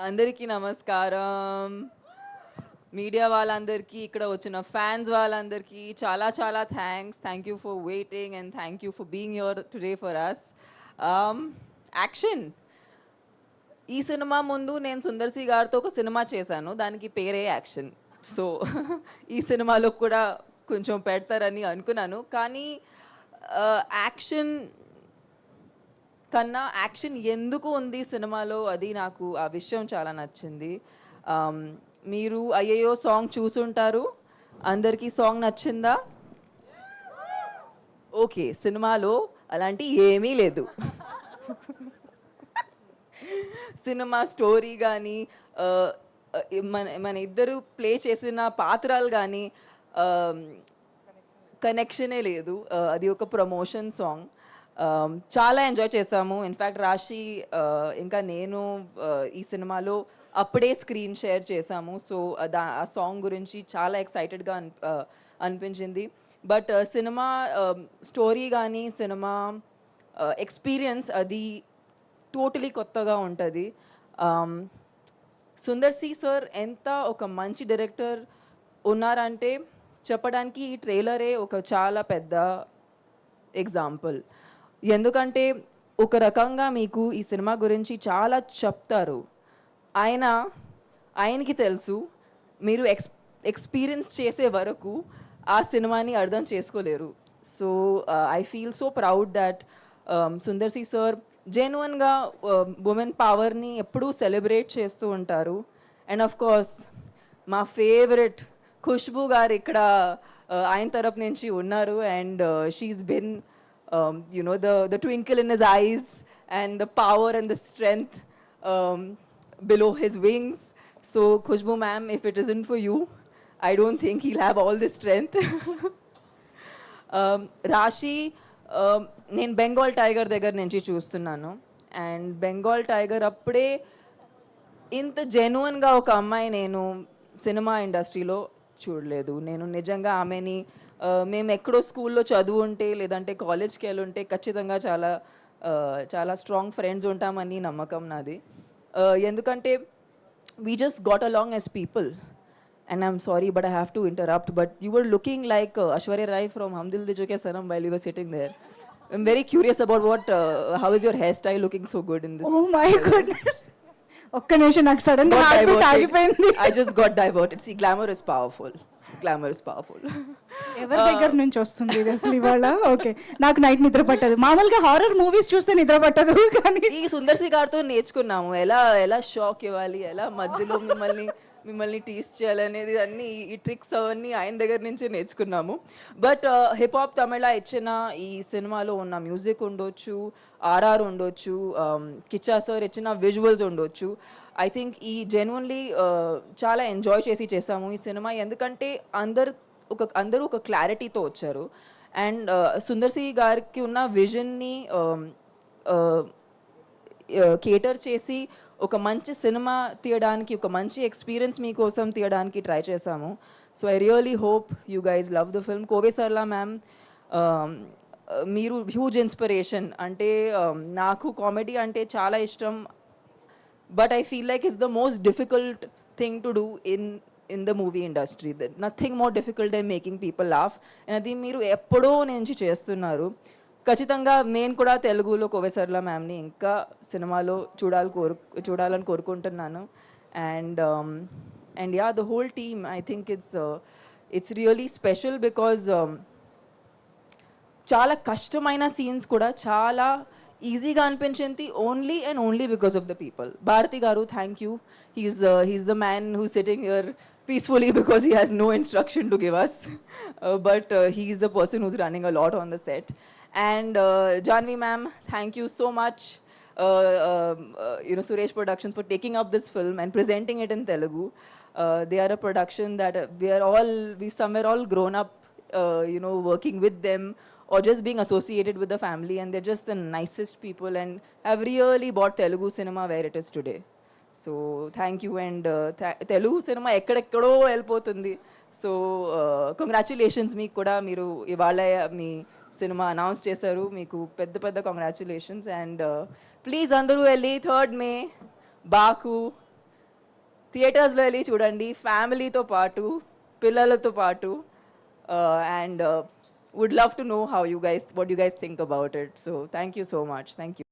అందరికీ నమస్కారం. మీడియా వాళ్ళందరికీ, ఇక్కడ వచ్చిన ఫ్యాన్స్ వాళ్ళందరికీ చాలా చాలా thanks. Thank you for waiting and thank you for being here today for us. Action. ఈ సినిమా ముందు నేను సుందర్ సి గారితో ఒక సినిమా చేశాను, దానికి పేరే యాక్షన్. సో ఈ సినిమాలో కూడా కొంచెం పెడతారని అనుకున్నాను, కానీ యాక్షన్ కన్నా యాక్షన్ ఎందుకు ఉంది సినిమాలో, అది నాకు ఆ విషయం చాలా నచ్చింది. మీరు అయ్యయ్యో సాంగ్ చూసుంటారు, అందరికీ సాంగ్ నచ్చిందా? ఓకే, సినిమాలో అలాంటి ఏమీ లేదు. సినిమా స్టోరీ కానీ మన ఇద్దరు ప్లే చేసిన పాత్రలు కానీ కనెక్షనే లేదు. అది ఒక ప్రమోషన్ సాంగ్. చాలా ఎంజాయ్ చేసాము. ఇన్ఫ్యాక్ట్ రాశి ఇంకా నేను ఈ సినిమాలో అప్పుడే స్క్రీన్ షేర్ చేసాము. సో ఆ సాంగ్ గురించి చాలా ఎక్సైటెడ్గా అనిపించింది. బట్ సినిమా స్టోరీ కానీ సినిమా ఎక్స్పీరియన్స్ అది టోటలీ కొత్తగా ఉంటుంది. సుందర్ సి సార్ ఎంత ఒక మంచి డైరెక్టర్ ఉన్నారంటే చెప్పడానికి ఈ ట్రైలరే ఒక చాలా పెద్ద ఎగ్జాంపుల్. ఎందుకంటే ఒక రకంగా మీకు ఈ సినిమా గురించి చాలా చెప్తారు. ఆయనకి తెలుసు, మీరు ఎక్స్పీరియన్స్ చేసే వరకు ఆ సినిమాని అర్థం చేసుకోలేరు. So I feel so proud that Sundar C sir జెన్యున్గా ఉమెన్ పవర్ని ఎప్పుడూ సెలబ్రేట్ చేస్తూ ఉంటారు. అండ్ ఆఫ్ కోర్స్ మా ఫేవరెట్ ఖుష్బూ గారు ఇక్కడ ఆయన తరపు నుంచి ఉన్నారు. And she's been the twinkle in his eyes and the power and the strength below his wings. So Khushbu ma'am, if it isn't for you, I don't think he'll have all the strength. రాశి నేను Bengal tiger దగ్గర నుంచి చూస్తున్నాను. And Bengal tiger అప్పుడే ఇంత జెన్యున్గా ఒక అమ్మాయి నేను సినిమా ఇండస్ట్రీలో చూడలేదు. నేను నిజంగా ఆమెని మేము ఎక్కడో స్కూల్లో చదువు ఉంటే లేదంటే కాలేజ్కి వెళ్ళి ఉంటే ఖచ్చితంగా చాలా చాలా స్ట్రాంగ్ ఫ్రెండ్స్ ఉంటామని నమ్మకం నాది. ఎందుకంటే we just got along as people. And I'm sorry but I have to interrupt, but you were looking like Aishwarya Rai from Hum Dil De Chuke Sanam while you were sitting there. I'm very curious about what how is your hair style looking so good in this. Oh my goodness, ఒక్క నిమిషం నాకు sudden గా heart beat ఆగిపోయింది. I just got diverted. See, glamour is powerful. Glamour is powerful. ఎవరి దగ్గర నుంచి వస్తుంది ఇది అసలు ఇవాళ? ఓకే, నాకు నైట్ నిద్ర పట్టదు. మామూలుగా హారర్ మూవీస్ చూస్తే నిద్ర పట్టదు, కానీ ఈ సుందర్ సి గారితో నేర్చుకున్నాము ఎలా ఎలా షాక్ ఇవ్వాలి, ఎలా మధ్యలో మిమ్మల్ని టీస్ చేయాలనేది అన్ని ఈ ట్రిక్స్ అవన్నీ ఆయన దగ్గర నుంచే నేర్చుకున్నాము. బట్ హిప్ హాప్ తమిళ ఇచ్చిన ఈ సినిమాలో ఉన్న మ్యూజిక్ ఉండొచ్చు, ఆర్ఆర్ ఉండొచ్చు, కిచ్చా సార్ ఇచ్చిన విజువల్స్ ఉండొచ్చు. ఐ థింక్ ఈ జెన్యున్లీ చాలా ఎంజాయ్ చేసాము ఈ సినిమా. ఎందుకంటే అందరూ ఒక క్లారిటీతో వచ్చారు. అండ్ సుందర్ సి గారికి ఉన్న విజన్ని కేటర్ చేసి ఒక మంచి సినిమా తీయడానికి, ఒక మంచి ఎక్స్పీరియన్స్ మీకోసం తీయడానికి ట్రై చేశాము. So I really hope you guys love the film. Kovai Sarala ma'am, మీరు హ్యూజ్ ఇన్స్పిరేషన్. అంటే నాకు కామెడీ అంటే చాలా ఇష్టం, but I feel like it's the most difficult thing to do in the movie industry. Nothing more difficult than making people laugh. And అది మీరు ఎప్పుడో నుంచి చేస్తున్నారు. ఖచ్చితంగా నేను కూడా తెలుగులో కోవేసర్ల మ్యామ్ని ఇంకా సినిమాలో చూడాలని కోరుకుంటున్నాను. And yeah, the whole team, I think it's really special because చాలా కష్టమైన సీన్స్ కూడా చాలా ఈజీగా అనిపించింది only because of the people. Bharathi garu, thank you. He's the man who sitting here peacefully because he has no instruction to give us. But he is the person who's running a lot on the set. And Janvi ma'am, thank you so much. Suresh Productions for taking up this film and presenting it in Telugu. They are a production that we've somewhere all grown up, working with them or just being associated with the family, and they're just the nicest people and have really brought Telugu cinema where it is today. So thank you. And Telugu cinema ఎక్కడెక్కడో వెళ్ళిపోతుంది. So congratulations మీకు కూడా. మీరు ఇవాళ మీ cinema announce చేశారు, మీకు పెద్ద congratulations. And please అందరూ వెళ్ళి 3rd May బాకు థియేటర్స్లో వెళ్ళి చూడండి ఫ్యామిలీతో పాటు పిల్లలతో పాటు and would love to know how you guys what you guys think about it so thank you so much thank you